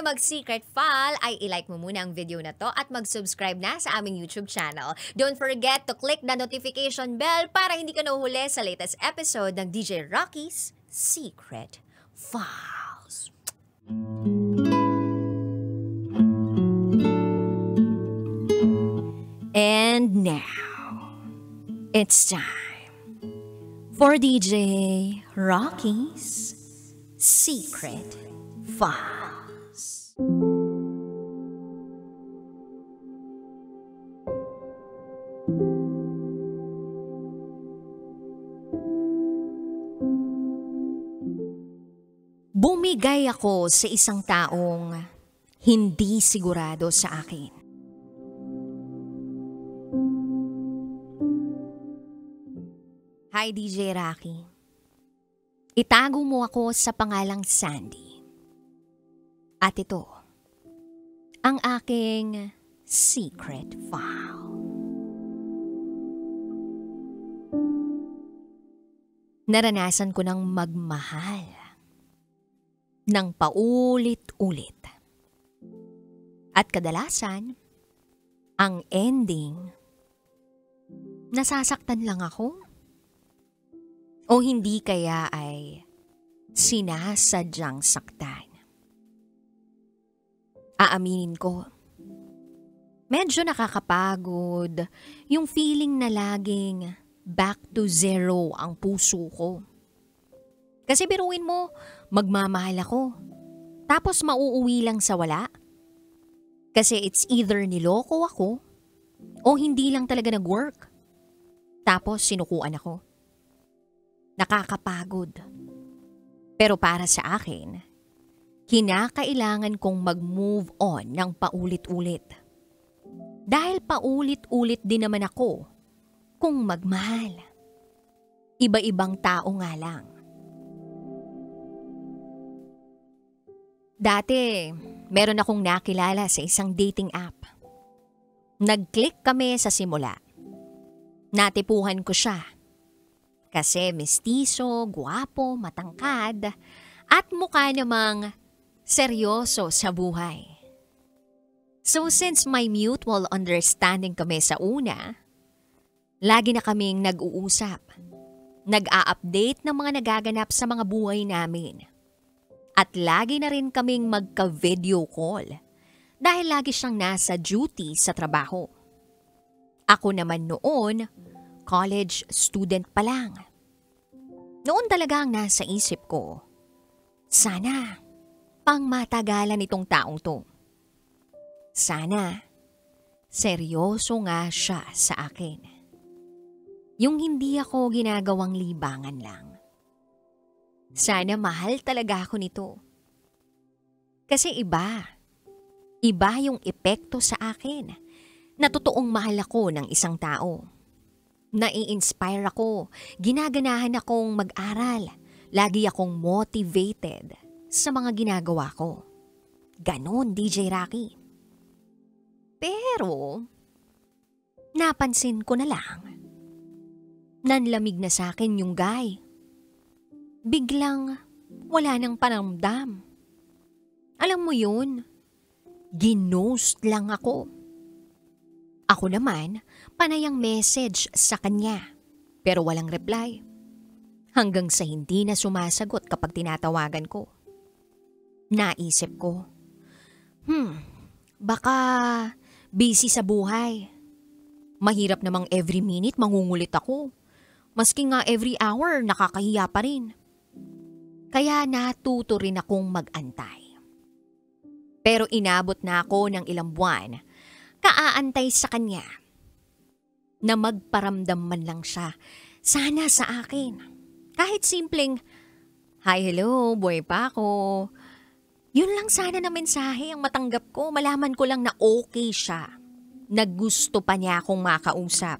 tayo mag-secret file, ay ilike mo muna ang video na to at mag-subscribe na sa aming YouTube channel. Don't forget to click the notification bell para hindi ka nahuhuli sa latest episode ng DJ Rocky's Secret Files. And now, it's time for DJ Rocky's Secret Files. Bumigay ako sa isang taong hindi sigurado sa akin. Hi DJ Rocky. Itago mo ako sa pangalang Sandy. At ito, ang aking secret file. Naranasan ko ng magmahal ng paulit-ulit. At kadalasan, ang ending, nasasaktan lang ako. O hindi kaya ay sinasadyang saktan. Aaminin ko, medyo nakakapagod yung feeling na laging back to zero ang puso ko. Kasi biruin mo, magmamahal ako, tapos mauuwi lang sa wala. Kasi it's either niloko ako o hindi lang talaga nag-work. Tapos sinukuan ako. Nakakapagod. Pero para sa akin, kinakailangan kong mag-move on ng paulit-ulit. Dahil paulit-ulit din naman ako kung magmahal. Iba-ibang tao nga lang. Dati, meron akong nakilala sa isang dating app. Nag-click kami sa simula. Natipuhan ko siya. Kasi mestizo, guwapo, matangkad, at mukha namang seryoso sa buhay. So since may mutual understanding kami sa una, lagi na kaming nag-uusap, nag-a-update ng mga nagaganap sa mga buhay namin. At lagi na rin kaming magka-video call dahil lagi siyang nasa duty sa trabaho. Ako naman noon, college student pa lang. Noon talaga ang nasa isip ko, sana pang matagalan itong taong to. Sana seryoso nga siya sa akin. Yung hindi ako ginagawang libangan lang. Sana mahal talaga ako nito. Kasi iba yung epekto sa akin na totoong mahal ako ng isang tao. Nai-inspire ako, ginaganahan akong mag-aral, lagi akong motivated sa mga ginagawa ko. Ganon, DJ Rocky. Pero, napansin ko na lang, nanlamig na sa akin yung guy. Biglang wala nang panamdam. Alam mo yun, ginost lang ako. Ako naman, panayang message sa kanya, pero walang reply. Hanggang sa hindi na sumasagot kapag tinatawagan ko. Naisip ko, baka busy sa buhay. Mahirap namang every minute mangungulit ako. Maski nga every hour nakakahiya pa rin. Kaya natuto rin akong mag-antay. Pero inabot na ako ng ilang buwan, kaaantay sa kanya na magparamdam man lang siya sana sa akin. Kahit simpleng, hi, hello, buhay pa ako. Yun lang sana na mensahe ang matanggap ko. Malaman ko lang na okay siya. Naggusto pa niya akong makausap.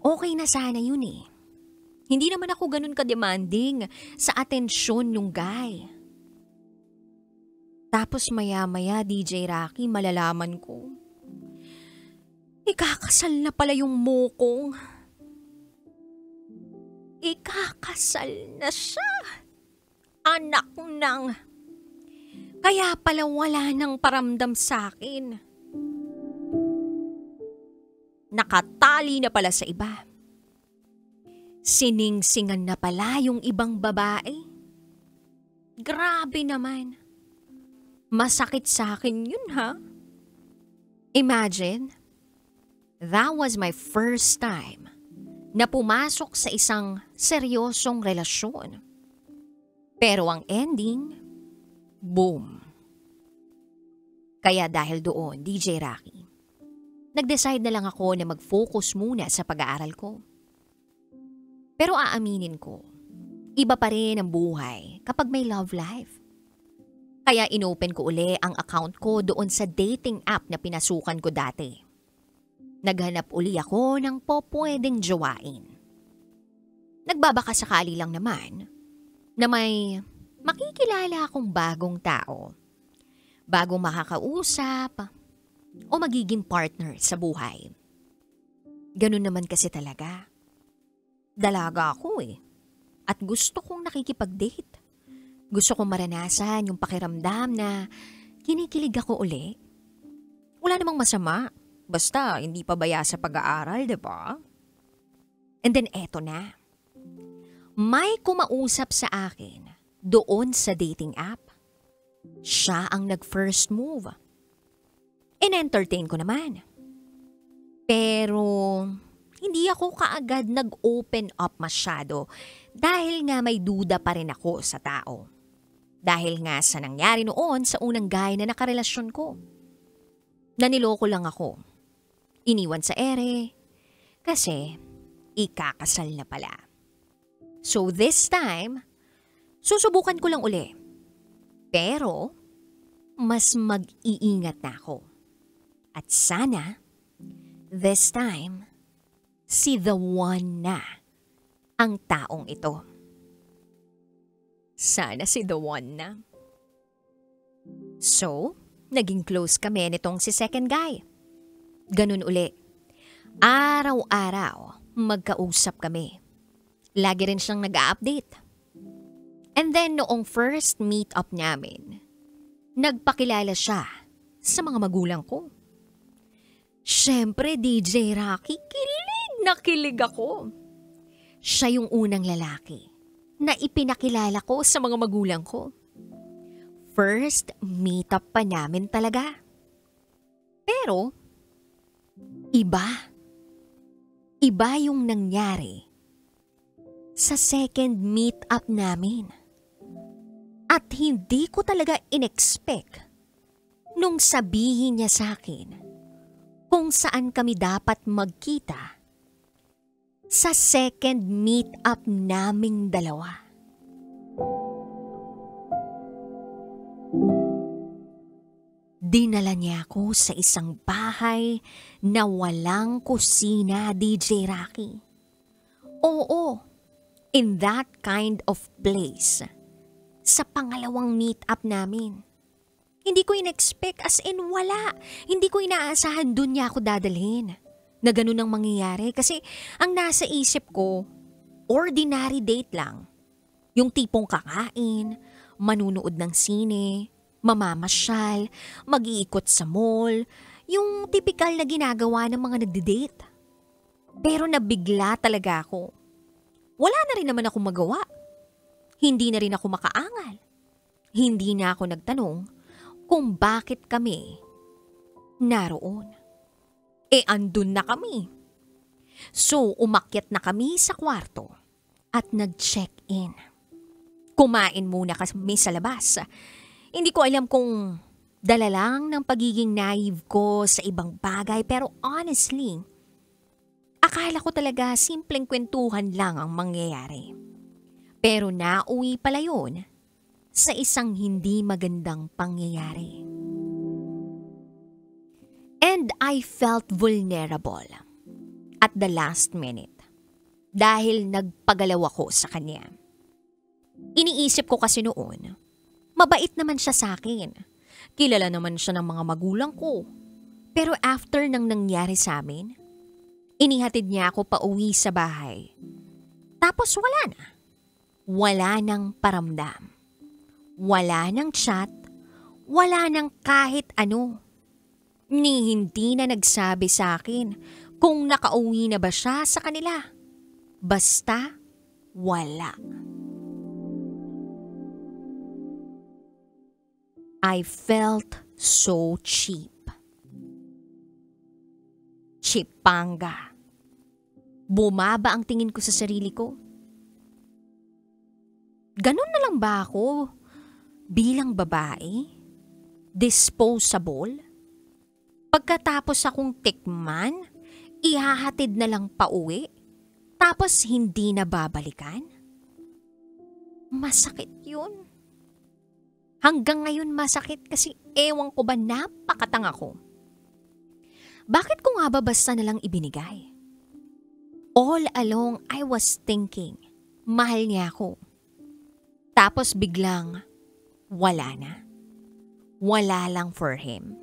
Okay na sana yun eh. Hindi naman ako ganun ka-demanding sa atensyon nung guy. Tapos maya-maya, DJ Rocky, malalaman ko. Ikakasal na pala yung mokong. Ikakasal na siya. Anak ng Kaya pala wala nang paramdam sa akin. Nakatali na pala sa iba. Siningsingan na pala yung ibang babae. Grabe naman. Masakit sa akin yun, ha? Imagine, that was my first time na pumasok sa isang seryosong relasyon. Pero ang ending, boom. Kaya dahil doon, DJ Rocky, nag-decide na lang ako na mag-focus muna sa pag-aaral ko. Pero aaminin ko, iba pa rin ang buhay kapag may love life. Kaya inopen ko uli ang account ko doon sa dating app na pinasukan ko dati. Naghanap uli ako ng pwedeng jowain. Nagbabaka sakali lang naman na may makikilala akong bagong tao, bagong makakausap o magiging partner sa buhay. Ganun naman kasi talaga. Dalaga ako at gusto kong nakikipag-date. Gusto kong maranasan yung pakiramdam na kinikilig ako uli. Wala namang masama, basta hindi pa baya sa pag-aaral, diba? And then eto na. May kumausap sa akin doon sa dating app. Siya ang nag-first move. In-entertain ko naman. Pero hindi ako kaagad nag-open up masyado dahil nga may duda pa rin ako sa tao. Dahil nga sa nangyari noon sa unang guy na nakarelasyon ko. Naniloko lang ako. Iniwan sa ere kasi ikakasal na pala. So this time, susubukan ko lang uli. Pero mas mag-iingat na ako. At sana, this time, si the one na ang taong ito. Sana si the one na. So, naging close kami nitong si second guy. Ganun uli. Araw-araw, magkausap kami. Lagi rin siyang nag-a-update. And then noong first meet-up namin, nagpakilala siya sa mga magulang ko. Siyempre, DJ Rocky, kilig na kilig ako. Siya yung unang lalaki na ipinakilala ko sa mga magulang ko. First meet-up pa namin talaga. Pero, iba. Iba yung nangyari sa second meet-up namin. At hindi ko talaga in-expect nung sabihin niya sa akin kung saan kami dapat magkita sa second meet-up naming dalawa. Dinala niya ako sa isang bahay na walang kusina, DJ Rocky. Oo, in that kind of place. Sa pangalawang meet-up namin. Hindi ko in-expect, as in wala. Hindi ko inaasahan dun niya ako dadalhin. Na ganun ang mangyayari kasi ang nasa isip ko, ordinary date lang. Yung tipong kakain, manunood ng sine, mamamasyal, mag-iikot sa mall, yung tipikal na ginagawa ng mga nagde-date. Pero nabigla talaga ako. Wala na rin naman akong magawa. Hindi na rin ako makaangal. Hindi na ako nagtanong kung bakit kami naroon. Andun na kami. So, umakyat na kami sa kwarto at nag-check-in. Kumain muna kami sa labas. Hindi ko alam kung dala lang ng pagiging naive ko sa ibang bagay, pero honestly, akala ko talaga simpleng kwentuhan lang ang mangyayari. Pero nauwi pala yun sa isang hindi magandang pangyayari. And I felt vulnerable at the last minute dahil nagpagalaw ako sa kanya. Iniisip ko kasi noon, mabait naman siya sa akin. Kilala naman siya ng mga magulang ko. Pero after nang nangyari sa amin, inihatid niya ako pauwi sa bahay. Tapos wala na. Wala nang paramdam. Wala nang chat. wala nang kahit ano. Ni hindi na nagsabi sa akin kung nakauwi na ba siya sa kanila. Basta wala. I felt so cheap. Chipanga. Bumaba ang tingin ko sa sarili ko. Ganun na lang ba ako bilang babae? Disposable? Pagkatapos akong tikman, ihahatid na lang pauwi, tapos hindi na babalikan? Masakit yun. Hanggang ngayon masakit kasi ewan ko ba napakatanga ko. Bakit ko nga ba basta nalang ibinigay? All along I was thinking, mahal niya ako. Tapos biglang, wala na. Wala lang for him.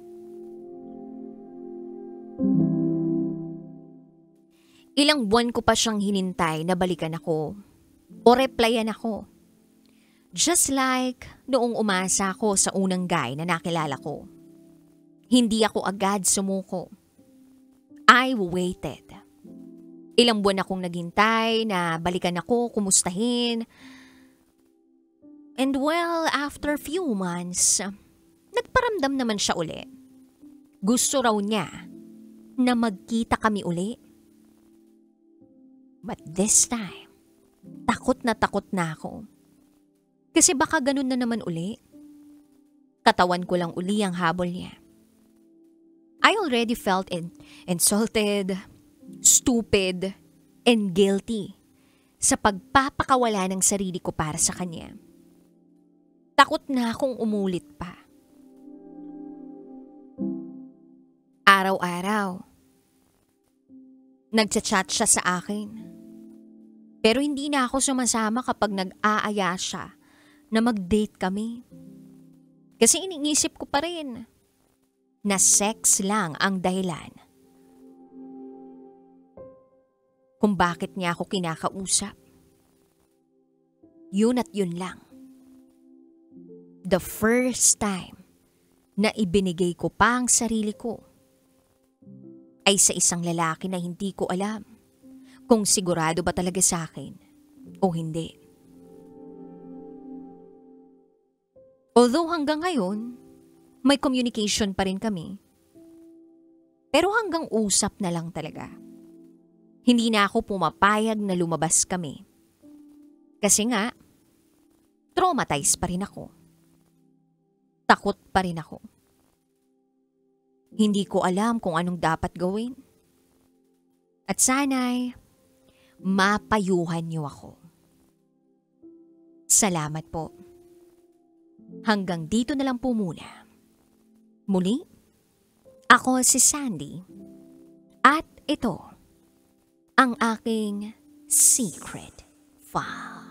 Ilang buwan ko pa siyang hinintay na balikan ako o replyan ako. Just like noong umasa ako sa unang guy na nakilala ko. Hindi ako agad sumuko. I waited. Ilang buwan akong naghintay na balikan ako, kumustahin. And well, after few months, nagparamdam naman siya uli. Gusto raw niya na magkita kami uli. But this time, takot na ako. Kasi baka ganun na naman uli. Katawan ko lang uli ang habol niya. I already felt insulted, stupid, and guilty sa pagpapakawala ng sarili ko para sa kanya. Takot na akong umulit pa. Araw-araw, nagchat-chat siya sa akin. Pero hindi na ako sumasama kapag nag-aaya siya na mag-date kami. Kasi iniisip ko pa rin na sex lang ang dahilan kung bakit niya ako kinakausap. Yun at yun lang. The first time na ibinigay ko pa ang sarili ko ay sa isang lalaki na hindi ko alam kung sigurado ba talaga sa akin o hindi. Although hanggang ngayon, may communication pa rin kami. Pero hanggang usap na lang talaga. Hindi na ako pumapayag na lumabas kami. Kasi nga, traumatized pa rin ako. Takot pa rin ako. Hindi ko alam kung anong dapat gawin. At sana'y mapayuhan niyo ako. Salamat po. Hanggang dito na lang po muna. Muli, ako si Sandy. At ito, ang aking secret file.